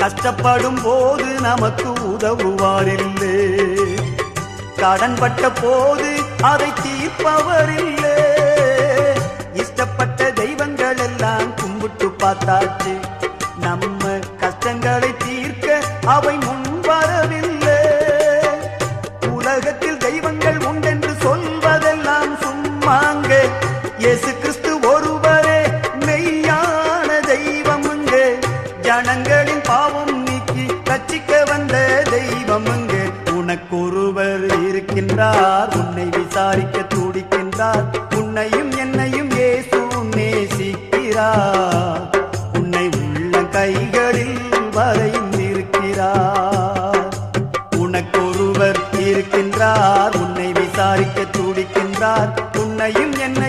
கஷ்டப்படும் போது நமக்கு உதவுவாரில்லை, கடன்பட்ட போது அதை தீர்ப்பவரில்லை. இஷ்டப்பட்ட தெய்வங்கள் எல்லாம் கும்பிட்டு பார்த்தாச்சு, நம்ம கஷ்டங்களை தீர்க்க அவை முன்வரவில்லை. உலகத்தில் தெய்வங்கள் உண்டென்று சொல்வதெல்லாம் சும்மாங்க, இயேசு கிறிஸ்து ஒருவரே மெய்யான தெய்வமுங்க. ஜனங்களின் பாவம் நீக்கி ரட்சிக்க வந்த தெய்வமுங்க. உனக்கொருவர் இருக்கின்றார், உன்னை விசாரிக்க துடிக்கின்றார். உன்னையும் என்னையும் இயேசு நேசிக்கிறார், உன்னை உள்ள கைகளில் வரைந்திருக்கிறார். உனக்கொருவர் இருக்கின்றார், உன்னை விசாரிக்க துடிக்கின்றார். உன்னையும் என்னை